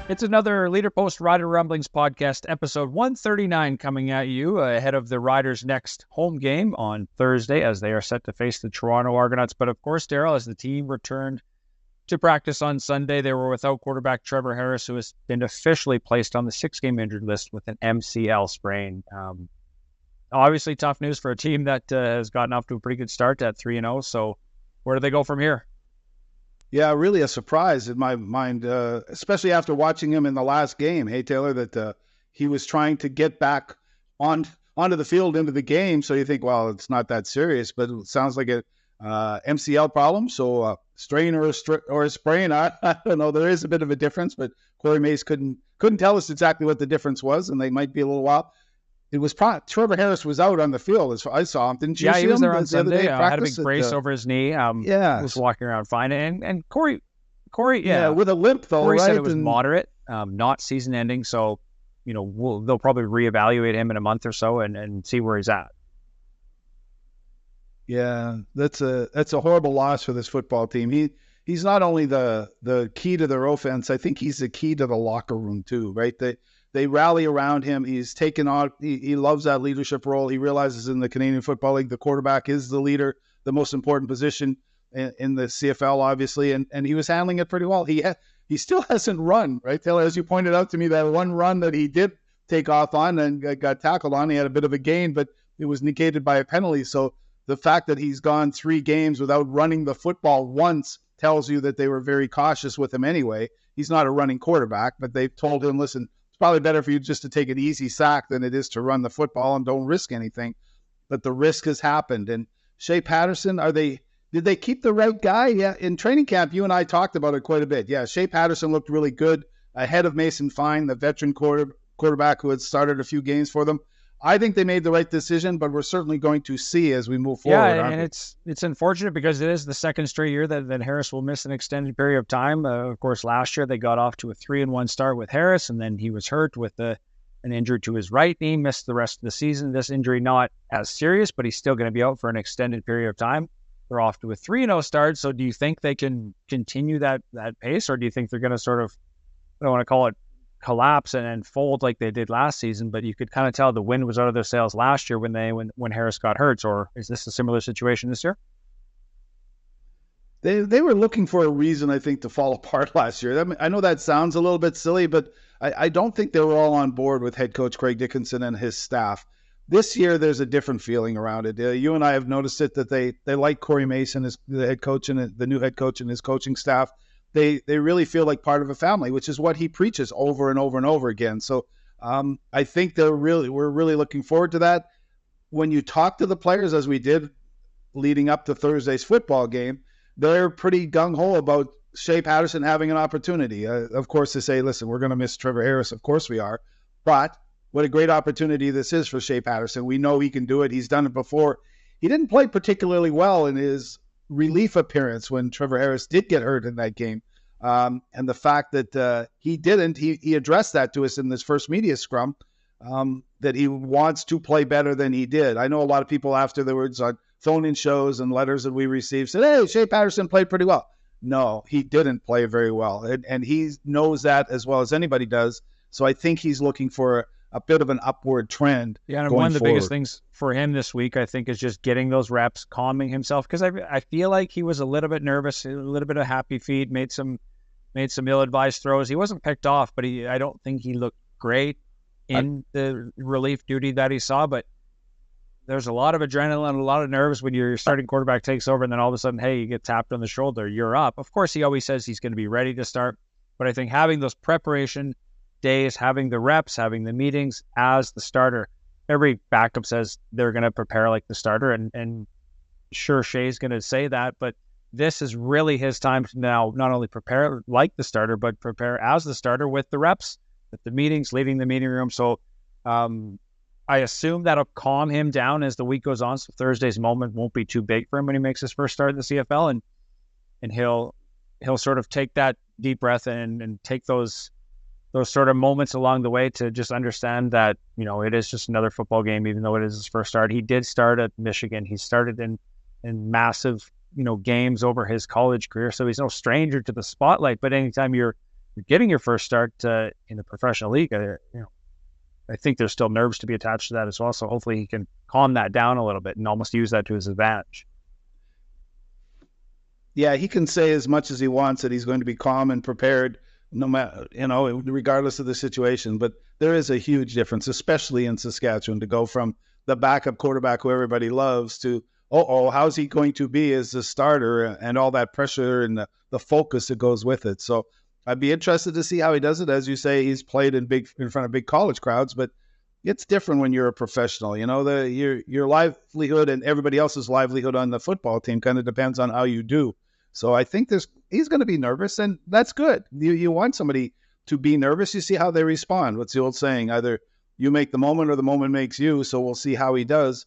It's another Leader-Post Rider Rumblings podcast, episode 139, coming at you ahead of the Riders' next home game on Thursday as they are set to face the Toronto Argonauts. But of course, Darrell, as the team returned to practice on Sunday, they were without quarterback Trevor Harris, who has been officially placed on the 6-game injured list with an MCL sprain. Obviously, tough news for a team that has gotten off to a pretty good start at 3-0. So where do they go from here? Yeah, really a surprise in my mind, especially after watching him in the last game. Hey, Taylor, that he was trying to get back onto the field into the game. So you think, well, it's not that serious, but it sounds like a MCL problem. So strain or a sprain, I don't know. There is a bit of a difference, but Corey Mace couldn't tell us exactly what the difference was, and they might be a little while. It was Trevor Harris was out on the field as I saw him. Didn't you see him? Yeah, he was there on Sunday. Had a big brace at, over his knee. Yeah, was walking around fine. And Corey, yeah, with a limp though. Corey right? said it was moderate, not season-ending. So, they'll probably reevaluate him in a month or so and see where he's at. Yeah, that's a horrible loss for this football team. He's not only the key to their offense. I think he's the key to the locker room too. Right? They rally around him. He's taken on. He loves that leadership role. He realizes in the Canadian Football League, the quarterback is the leader, the most important position in the CFL, obviously, and he was handling it pretty well. He still hasn't run, right, Taylor? As you pointed out to me, that one run that he did take off on and got tackled on, he had a bit of a gain, but it was negated by a penalty. So the fact that he's gone 3 games without running the football once tells you that they were very cautious with him anyway. He's not a running quarterback, but they've told him, listen, it's probably better for you just to take an easy sack than it is to run the football and don't risk anything. But the risk has happened. And Shea Patterson, did they keep the right guy? Yeah, in training camp, you and I talked about it quite a bit. Yeah, Shea Patterson looked really good ahead of Mason Fine, the veteran quarterback who had started a few games for them. I think they made the right decision, but we're certainly going to see as we move forward. Yeah, and it's unfortunate because it is the second straight year that Harris will miss an extended period of time. Of course, last year they got off to a 3-1 start with Harris, and then he was hurt with an injury to his right knee, missed the rest of the season. This injury not as serious, but he's still going to be out for an extended period of time. They're off to a 3-0 start, so do you think they can continue that pace, or do you think they're going to sort of, I don't want to call it collapse and fold like they did last season, but you could kind of tell the wind was out of their sails last year when Harris got hurt? Or is this a similar situation this year? They were looking for a reason, I think, to fall apart last year. I know that sounds a little bit silly, but I don't think they were all on board with head coach Craig Dickinson and his staff. This year, there's a different feeling around it. You and I have noticed it, that they like Corey Mason as the head coach and the new head coach and his coaching staff. They really feel like part of a family, which is what he preaches over and over and over again. So I think we're really looking forward to that. When you talk to the players, as we did leading up to Thursday's football game, they're pretty gung-ho about Shea Patterson having an opportunity. Of course, they say, listen, we're going to miss Trevor Harris. Of course we are. But what a great opportunity this is for Shea Patterson. We know he can do it. He's done it before. He didn't play particularly well in his relief appearance when Trevor Harris did get hurt in that game. And the fact that he didn't, he addressed that to us in this first media scrum, that he wants to play better than he did. I know a lot of people afterwards on phone-in shows and letters that we received said, hey, Shea Patterson played pretty well. No, he didn't play very well. And he knows that as well as anybody does. So I think he's looking for a bit of an upward trend. Yeah, and one of the biggest things for him this week, I think, is just getting those reps, calming himself, because I feel like he was a little bit nervous, a little bit of happy feet, made some ill-advised throws. He wasn't picked off, but I don't think he looked great in the relief duty that he saw. But there's a lot of adrenaline and a lot of nerves when your starting quarterback takes over, and then all of a sudden, hey, you get tapped on the shoulder, you're up. Of course, he always says he's going to be ready to start, but I think having those preparation days, having the reps, having the meetings as the starter, every backup says they're going to prepare like the starter, and sure, Shea's going to say that, but this is really his time to now not only prepare like the starter, but prepare as the starter with the reps, with the meetings, leading the meeting room. So I assume that'll calm him down as the week goes on. So Thursday's moment won't be too big for him when he makes his first start in the CFL, and he'll sort of take that deep breath and take those sort of moments along the way to just understand that, it is just another football game, even though it is his first start. He did start at Michigan. He started in massive, games over his college career. So he's no stranger to the spotlight, but anytime you're you're getting your first start in the professional league. I think there's still nerves to be attached to that as well. So hopefully he can calm that down a little bit and almost use that to his advantage. Yeah, he can say as much as he wants that he's going to be calm and prepared, no matter, regardless of the situation. But there is a huge difference, especially in Saskatchewan, to go from the backup quarterback who everybody loves to, how's he going to be as the starter, and all that pressure and the focus that goes with it. So I'd be interested to see how he does it. As you say, he's played in front of big college crowds, but it's different when you're a professional. Your livelihood and everybody else's livelihood on the football team kind of depends on how you do. So I think he's going to be nervous, and that's good. You want somebody to be nervous. You see how they respond. What's the old saying? Either you make the moment or the moment makes you. So we'll see how he does.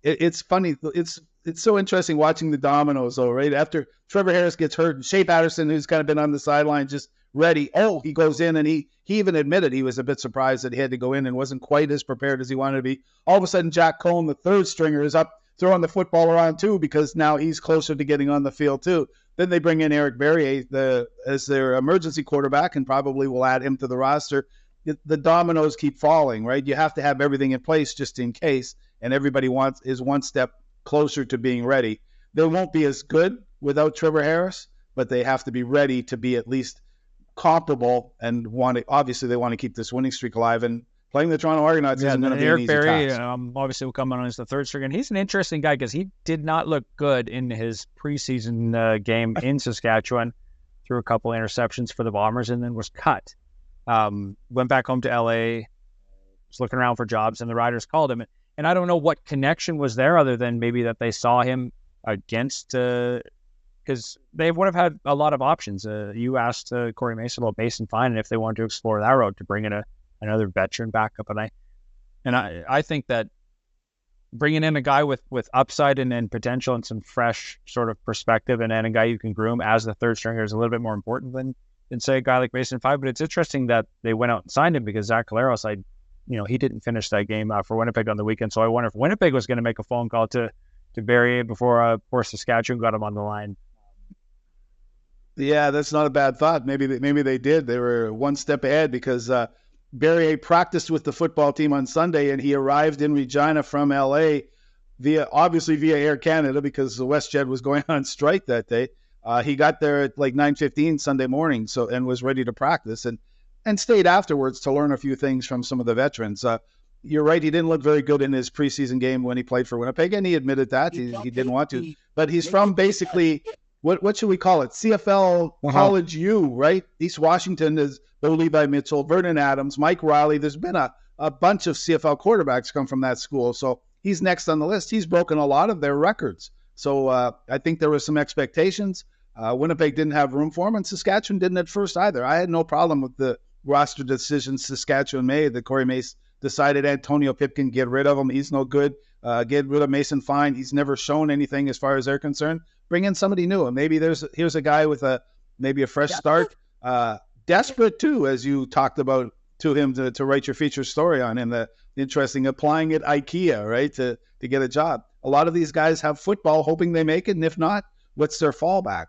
It's funny. It's so interesting watching the dominoes, though, right? After Trevor Harris gets hurt, Shea Patterson, who's kind of been on the sideline, just ready. He goes in, and he even admitted he was a bit surprised that he had to go in and wasn't quite as prepared as he wanted to be. All of a sudden, Jack Cohn, the third stringer, is up throwing the football around too, because now he's closer to getting on the field too. Then they bring in Eric Barrier as their emergency quarterback, and probably will add him to the roster. The dominoes keep falling, right? You have to have everything in place just in case, and everybody is one step closer to being ready. They won't be as good without Trevor Harris, but they have to be ready to be at least comparable, and obviously they want to keep this winning streak alive. And playing the Toronto Argonauts isn't going to be an easy task. Obviously will come on as the third string, and he's an interesting guy because he did not look good in his preseason game in Saskatchewan. Threw a couple interceptions for the Bombers and then was cut. Went back home to LA, was looking around for jobs, and the Riders called him. And I don't know what connection was there other than maybe that they saw him against, because they would have had a lot of options. You asked Corey Mason about Mason Fine and if they wanted to explore that road to bring in another veteran backup, and I think that bringing in a guy with upside and potential and some fresh sort of perspective, and a guy you can groom as the third stringer is a little bit more important than say a guy like Mason Fine. But it's interesting that they went out and signed him, because Zach Collaros, he didn't finish that game for Winnipeg on the weekend. So I wonder if Winnipeg was going to make a phone call to Barrier before Saskatchewan got him on the line. Yeah, that's not a bad thought. Maybe they did. They were one step ahead, because Barrier practiced with the football team on Sunday, and he arrived in Regina from LA via Air Canada, because the WestJet was going on strike that day. He got there at like 9:15 Sunday morning, and was ready to practice, and stayed afterwards to learn a few things from some of the veterans. You're right, he didn't look very good in his preseason game when he played for Winnipeg, and he admitted that he didn't want to. But he's from basically, what should we call it? CFL College U, right? East Washington is Bo Levi Mitchell, Vernon Adams, Mike Riley. There's been a bunch of CFL quarterbacks come from that school. So he's next on the list. He's broken a lot of their records. So I think there was some expectations. Winnipeg didn't have room for him, and Saskatchewan didn't at first either. I had no problem with the roster decisions Saskatchewan made. That Corey Mace decided Antonio Pipkin, get rid of him. He's no good. Get rid of Mason Fine. He's never shown anything as far as they're concerned. Bring in somebody new, and maybe here's a guy with maybe a fresh start. Desperate too, as you talked about, to him to write your feature story on him. The interesting applying at IKEA, right, to get a job. A lot of these guys have football, hoping they make it, and if not, what's their fallback?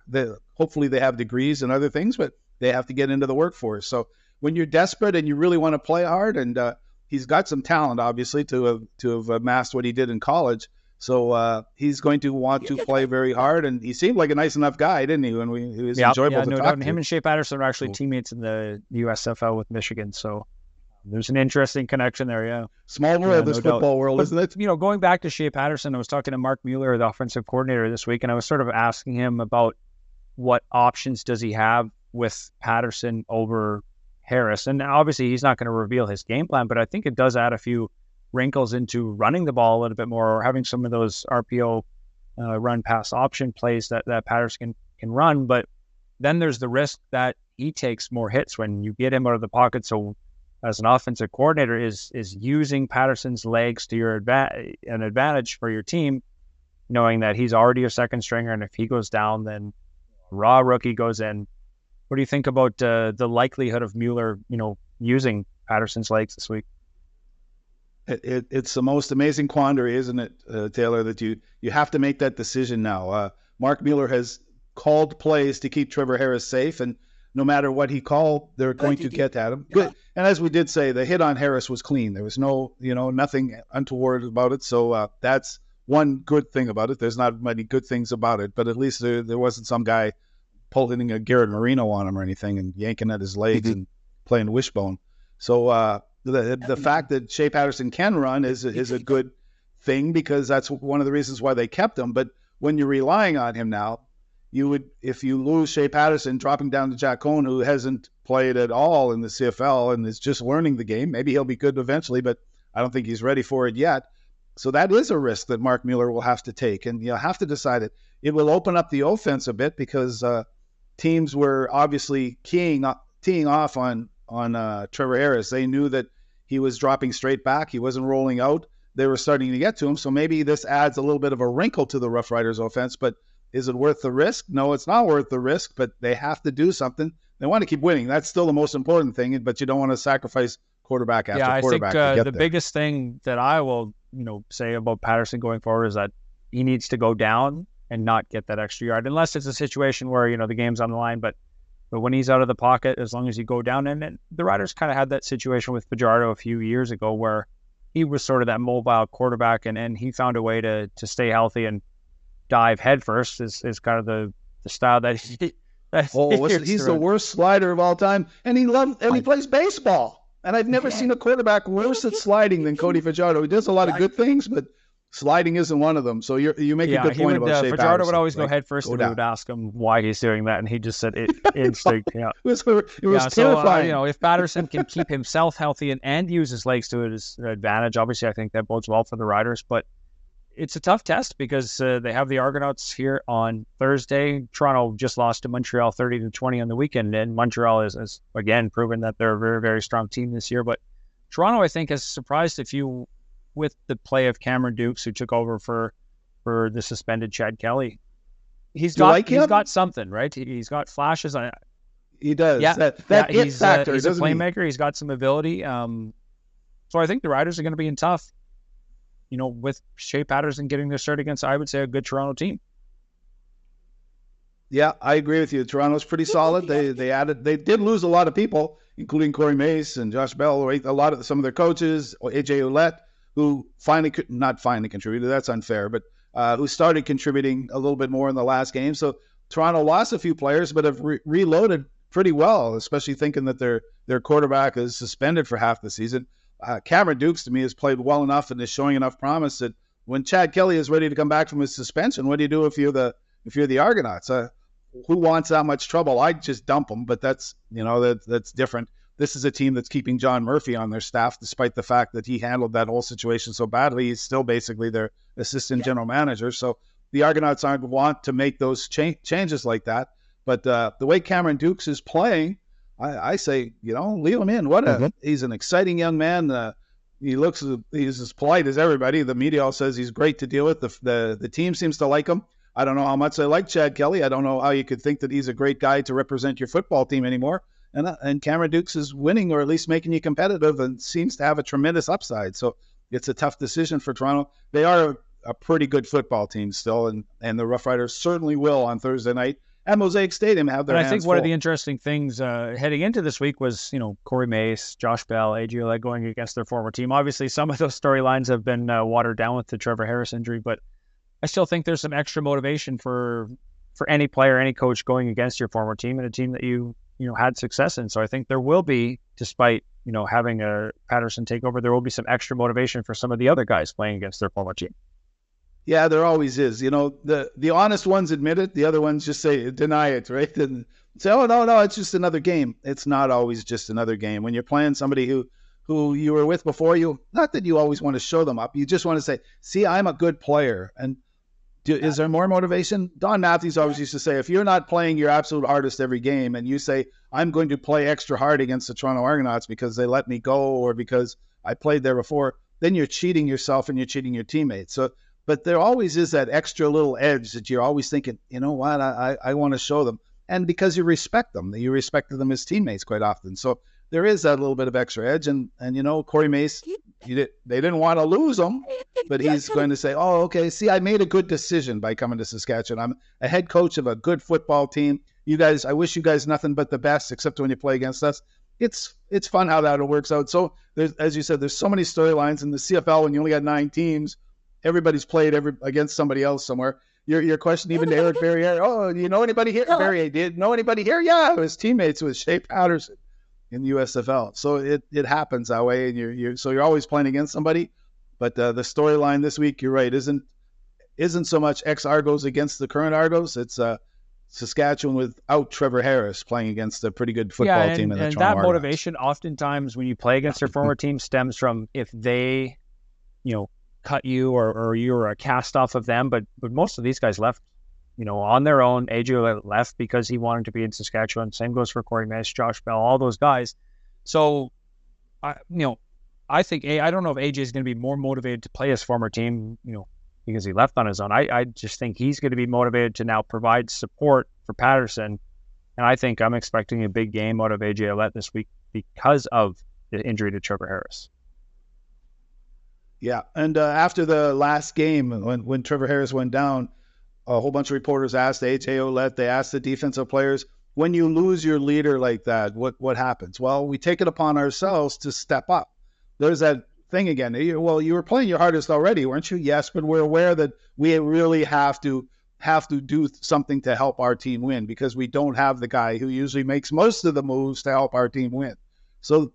Hopefully they have degrees and other things, but they have to get into the workforce. So when you're desperate and you really want to play hard, and he's got some talent, obviously, to have amassed what he did in college. So he's going to want to play very hard, and he seemed like a nice enough guy, didn't he? When he was enjoyable to talk to. Him and Shea Patterson are actually teammates in the USFL with Michigan, so there's an interesting connection there. Yeah, small world, this football world, isn't it? Going back to Shea Patterson, I was talking to Mark Mueller, the offensive coordinator, this week, and I was sort of asking him about what options does he have with Patterson over Harris, and obviously he's not going to reveal his game plan, but I think it does add a few wrinkles into running the ball a little bit more, or having some of those RPO run pass option plays that Patterson can run. But then there's the risk that he takes more hits when you get him out of the pocket. So as an offensive coordinator, is using Patterson's legs to your an advantage for your team, knowing that he's already a second stringer, and if he goes down, then raw rookie goes in. What do you think about the likelihood of Mueller, using Patterson's legs this week? It's the most amazing quandary, isn't it, Taylor, that you have to make that decision now. Mark Mueller has called plays to keep Trevor Harris safe, and no matter what he called, they're going to get at him. Good. And as we did say, the hit on Harris was clean. There was no, nothing untoward about it. So that's one good thing about it. There's not many good things about it, but at least there wasn't some guy pulling a Garrett Marino on him or anything and yanking at his legs and playing wishbone. So the fact that Shea Patterson can run is a good thing, because that's one of the reasons why they kept him. But when you're relying on him now, if you lose Shea Patterson, dropping down to Jack Cohn, who hasn't played at all in the CFL and is just learning the game. Maybe he'll be good eventually, but I don't think he's ready for it yet. So that is a risk that Mark Mueller will have to take, and you'll have to decide it. It will open up the offense a bit, because teams were obviously teeing off on Trevor Harris. They knew that he was dropping straight back. He wasn't rolling out. They were starting to get to him. So maybe this adds a little bit of a wrinkle to the Rough Riders offense, but is it worth the risk? No, it's not worth the risk, but they have to do something. They want to keep winning. That's still the most important thing, but you don't want to sacrifice quarterback after quarterback. I think the biggest thing that I will say about Patterson going forward is that he needs to go down and not get that extra yard, unless it's a situation where the game's on the line. But when he's out of the pocket, as long as you go down, and the Riders kind of had that situation with Fajardo a few years ago, where he was sort of that mobile quarterback, and he found a way to stay healthy and dive headfirst is kind of the style that he. He's the worst slider of all time, and he plays baseball. And I've never seen a quarterback worse at sliding than Cody Fajardo. He does a lot of good things, but sliding isn't one of them. So you make a good point about Shea Patterson. Fajardo would always go head first, and we would ask him why he's doing that, and he just said instinct. Yeah, it was terrifying. So, if Patterson can keep himself healthy and use his legs to his advantage, obviously I think that bodes well for the Riders. But it's a tough test, because they have the Argonauts here on Thursday. Toronto just lost to Montreal 30-20 on the weekend, and Montreal is again proven that they're a very, very strong team this year. But Toronto, I think, has surprised a few with the play of Cameron Dukes, who took over for the suspended Chad Kelly. He's got something, right? He's got flashes. He does. Yeah, that it factor. He's a playmaker. He's got some ability. So I think the Riders are going to be in tough. With Shea Patterson getting their start against, I would say, a good Toronto team. Yeah, I agree with you. Toronto's pretty solid. They did lose a lot of people, including Corey Mace and Josh Bell, right? Some of their coaches, AJ Ouellette, who not finally contributed. That's unfair, but who started contributing a little bit more in the last game. So Toronto lost a few players, but have reloaded pretty well, especially thinking that their quarterback is suspended for half the season. Cameron Dukes, to me, has played well enough and is showing enough promise that when Chad Kelly is ready to come back from his suspension, what do you do if you're the Argonauts? Who wants that much trouble? I'd just dump them, but that's different. This is a team that's keeping John Murphy on their staff, despite the fact that he handled that whole situation so badly. He's still basically their assistant general manager. So the Argonauts aren't want to make those changes like that. But the way Cameron Dukes is playing, I say, leave him in. He's an exciting young man. He's as polite as everybody. The media all says he's great to deal with. The team seems to like him. I don't know how much they like Chad Kelly. I don't know how you could think that he's a great guy to represent your football team anymore. And Cameron Dukes is winning, or at least making you competitive, and seems to have a tremendous upside. So it's a tough decision for Toronto. They are a pretty good football team still, and the Rough Riders certainly will on Thursday night at Mosaic Stadium have their hands full. I think one of the interesting things heading into this week was, Corey Mace, Josh Bell, AJ Ouellette going against their former team. Obviously, some of those storylines have been watered down with the Trevor Harris injury, but I still think there's some extra motivation for any player, any coach going against your former team and a team that you had success in. So I think there will be, despite having a Patterson take over, there will be some extra motivation for some of the other guys playing against their former team. Yeah, there always is. The honest ones admit it. The other ones just deny it, right? And say, oh, no, it's just another game. It's not always just another game. When you're playing somebody who you were with before, not that you always want to show them up. You just want to say, see, I'm a good player. And is there more motivation? Don Matthews always used to say, if you're not playing your absolute hardest every game and you say, I'm going to play extra hard against the Toronto Argonauts because they let me go or because I played there before, then you're cheating yourself and you're cheating your teammates. So, but there always is that extra little edge that you're always thinking, you know what, I want to show them. And because you respect them, you respect them as teammates quite often. So there is that little bit of extra edge. And Corey Mace, they didn't want to lose him, but he's going to say, oh, okay, see, I made a good decision by coming to Saskatchewan. I'm a head coach of a good football team. you guys, I wish you guys nothing but the best, except when you play against us. It's fun how that works out. So there's, as you said, there's so many storylines in the CFL when you only got 9 teams. Everybody's played against somebody else somewhere. Your question even to Eric Barriere, oh, you know anybody here? Barriere did know anybody here? Yeah, his teammates with Shea Patterson in the USFL. So it happens that way, and you're always playing against somebody. But the storyline this week, you're right, isn't so much ex-Argos against the current Argos. It's Saskatchewan without Trevor Harris playing against a pretty good football team in the Toronto Argonauts. That motivation, oftentimes when you play against your former team, stems from if they, cut you or you're a cast off of them. But most of these guys left, on their own. AJ left because he wanted to be in Saskatchewan. Same goes for Corey Mesh, Josh Bell, all those guys. So, I think I don't know if AJ is going to be more motivated to play his former team, because he left on his own. I just think he's going to be motivated to now provide support for Patterson. And I think I'm expecting a big game out of AJ Ouellette this week because of the injury to Trevor Harris. Yeah, and after the last game, when Trevor Harris went down, a whole bunch of reporters asked AJ Ouellette, they asked the defensive players, when you lose your leader like that, what happens? Well, we take it upon ourselves to step up. There's that thing again. Well, you were playing your hardest already, weren't you? Yes, but we're aware that we really have to do something to help our team win, because we don't have the guy who usually makes most of the moves to help our team win. So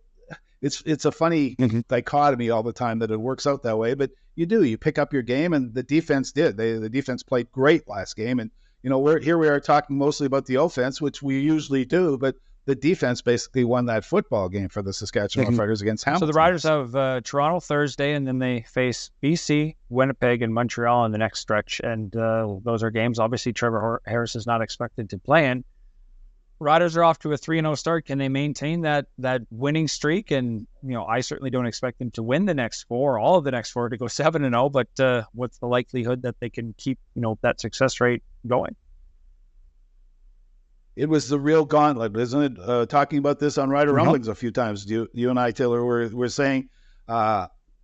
it's a funny dichotomy all the time that it works out that way, but you pick up your game, and the defense did. The defense played great last game, and we are talking mostly about the offense, which we usually do, but the defense basically won that football game for the Saskatchewan Roughriders against Hamilton. So the Riders have Toronto Thursday, and then they face BC, Winnipeg, and Montreal in the next stretch. And those are games, obviously, Trevor Harris is not expected to play in. Riders are off to a 3-0 start. Can they maintain that winning streak? And, I certainly don't expect them to win the next 4, all of the next 4, to go 7-0. But what's the likelihood that they can keep, that success rate going? It was the real gauntlet, isn't it? Talking about this on Rider Rumblings a few times. You and I, Taylor, were saying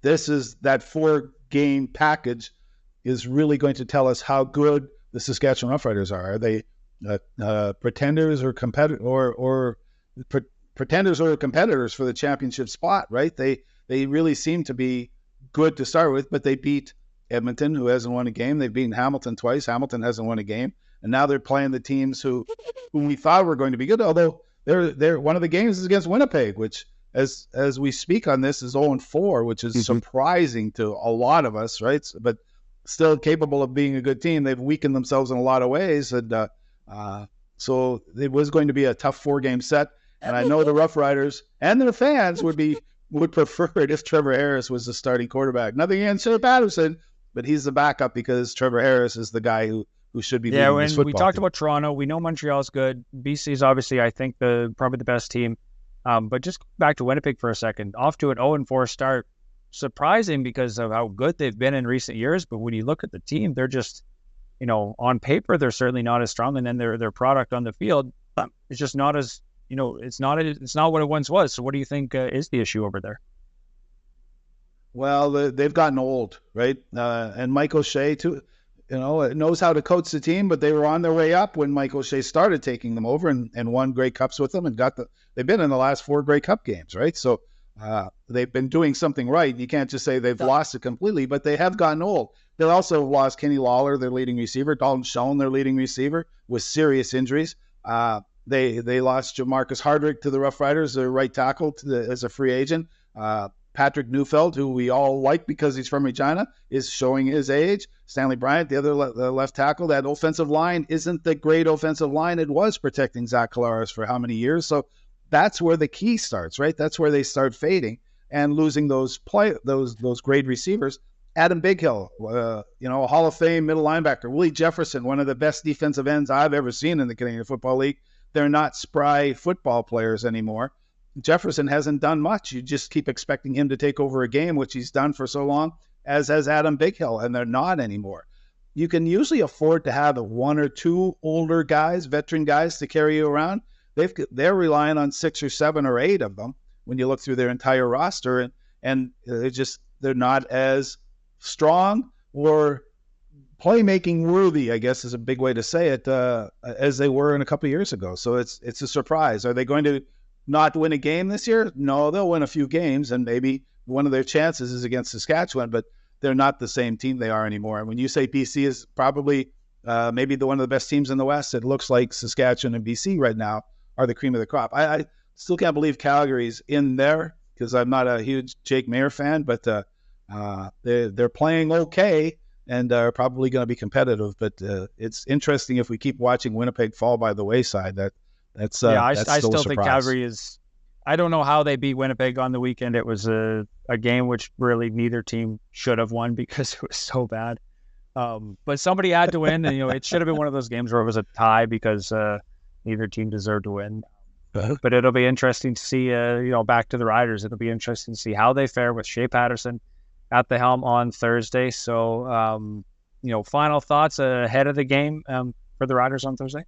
this is that 4-game package is really going to tell us how good the Saskatchewan Roughriders are. Are they pretenders or pretenders or competitors for the championship spot? Right? They really seem to be good to start with, but they beat Edmonton, who hasn't won a game. They've beaten Hamilton twice. Hamilton hasn't won a game. And now they're playing the teams whom we thought were going to be good. Although they're one of the games is against Winnipeg, which as we speak on this is 0-4, which is surprising to a lot of us, right? But still capable of being a good team. They've weakened themselves in a lot of ways, and so it was going to be a tough 4-game set. And I know the Roughriders and their fans would prefer it if Trevor Harris was the starting quarterback. Nothing against Shea Patterson, but he's the backup because Trevor Harris is the guy who should be leading this football we talked team. About Toronto. We know Montreal's good. BC is obviously, I think, probably the best team. But just back to Winnipeg for a second. Off to an 0-4 start. Surprising because of how good they've been in recent years. But when you look at the team, they're just, on paper, they're certainly not as strong. And then their product on the field is just not as, it's not what it once was. So what do you think is the issue over there? Well, they've gotten old, right? And Mike O'Shea, too. Knows how to coach the team, but they were on their way up when Mike O'Shea started taking them over and won Grey Cups with them and they've been in the last 4 Grey Cup games, right? So they've been doing something right. You can't just say they've lost it completely, but they have gotten old. They also have lost Kenny Lawler, their leading receiver, Dalton Schoen, their leading receiver, with serious injuries. They lost Jamarcus Hardrick to the Roughriders, their right tackle, as a free agent. Patrick Neufeld, who we all like because he's from Regina, is showing his age. Stanley Bryant, the other left tackle. That offensive line isn't the great offensive line it was protecting Zach Collaros for how many years. So that's where the key starts, right? That's where they start fading and losing those great receivers. Adam Bighill, a Hall of Fame middle linebacker. Willie Jefferson, one of the best defensive ends I've ever seen in the Canadian Football League. They're not spry football players anymore. Jefferson hasn't done much. You just keep expecting him to take over a game, which he's done for so long, as has Adam Bighill, and they're not anymore. You can usually afford to have 1 or 2 older guys, veteran guys, to carry you around. They're relying on 6 or 7 or 8 of them when you look through their entire roster, and they're not as strong or playmaking worthy, I guess is a big way to say it, as they were in a couple of years ago. So it's a surprise. Are they going to not win a game this year? No, they'll win a few games, and maybe one of their chances is against Saskatchewan, but they're not the same team they are anymore. And when you say BC is probably maybe one of the best teams in the West, it looks like Saskatchewan and BC right now are the cream of the crop. I still can't believe Calgary's in there because I'm not a huge Jake Maier fan, but they're playing okay and are probably going to be competitive. But it's interesting if we keep watching Winnipeg fall by the wayside. That's I still still think Calgary is. I don't know how they beat Winnipeg on the weekend. It was a game which really neither team should have won because it was so bad. But somebody had to win, and it should have been one of those games where it was a tie because neither team deserved to win. But it'll be interesting to see. Back to the Riders. It'll be interesting to see how they fare with Shea Patterson at the helm on Thursday. So, final thoughts ahead of the game for the Riders on Thursday.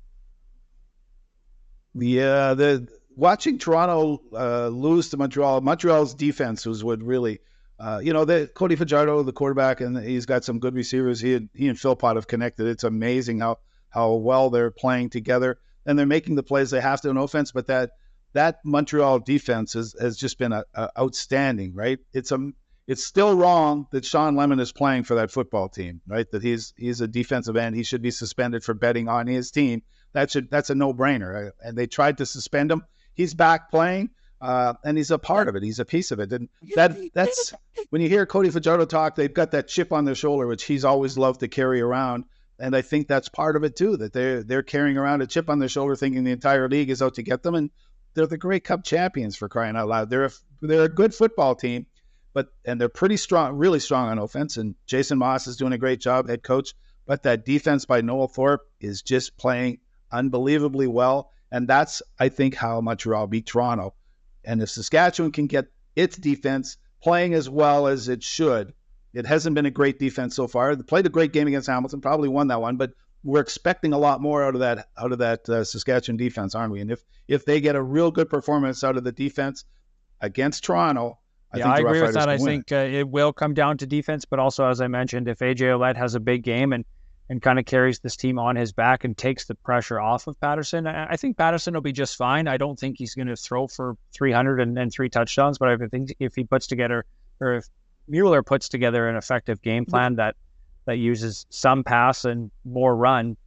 Yeah, watching Toronto lose to Montreal. Montreal's defense was what really, Cody Fajardo, the quarterback, and he's got some good receivers. He and Philpott have connected. It's amazing how well they're playing together, and they're making the plays they have to on offense. But that Montreal defense has just been outstanding, right? It's still wrong that Sean Lemon is playing for that football team, right? That he's a defensive end. He should be suspended for betting on his team. That's a no-brainer. And they tried to suspend him. He's back playing, and he's a part of it. He's a piece of it. And that's when you hear Cody Fajardo talk, they've got that chip on their shoulder, which he's always loved to carry around. And I think that's part of it too, that they're carrying around a chip on their shoulder, thinking the entire league is out to get them. And they're the Grey Cup champions, for crying out loud. They're a good football team, and they're pretty strong, really strong on offense. And Jason Moss is doing a great job, head coach. But that defense by Noel Thorpe is just playing unbelievably well. And that's, I think, how Montreal beat Toronto. And if Saskatchewan can get its defense playing as well as it should, it hasn't been a great defense so far. They played a great game against Hamilton, probably won that one, but we're expecting a lot more out of that Saskatchewan defense, aren't we? And if they get a real good performance out of the defense against Toronto, I agree with that. I think it will come down to defense, but also, as I mentioned, if AJ Ouellette has a big game and kind of carries this team on his back and takes the pressure off of Patterson, I think Patterson will be just fine. I don't think he's going to throw for 300 and 3 touchdowns, but I think if he puts together, or if Mueller puts together an effective game plan that uses some pass and more run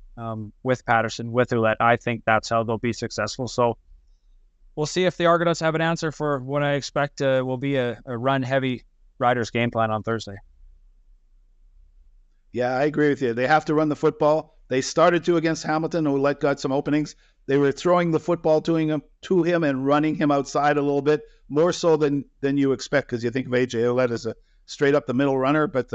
with Patterson, with Ouellette, I think that's how they'll be successful. So we'll see if the Argonauts have an answer for what I expect will be a run-heavy Riders game plan on Thursday. Yeah, I agree with you. They have to run the football. They started to against Hamilton. Ouellette got some openings. They were throwing the football to him and running him outside a little bit, more so than you expect, because you think of AJ Ouellette as a straight up the middle runner, but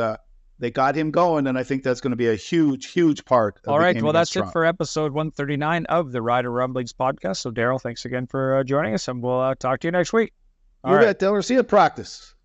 they got him going, and I think that's going to be a huge, huge part of All the right, game well, that's Toronto. it for episode 139 of the Rider Rumblings podcast. So, Darrell, thanks again for joining us, and we'll talk to you next week. You bet, Taylor. See you at practice.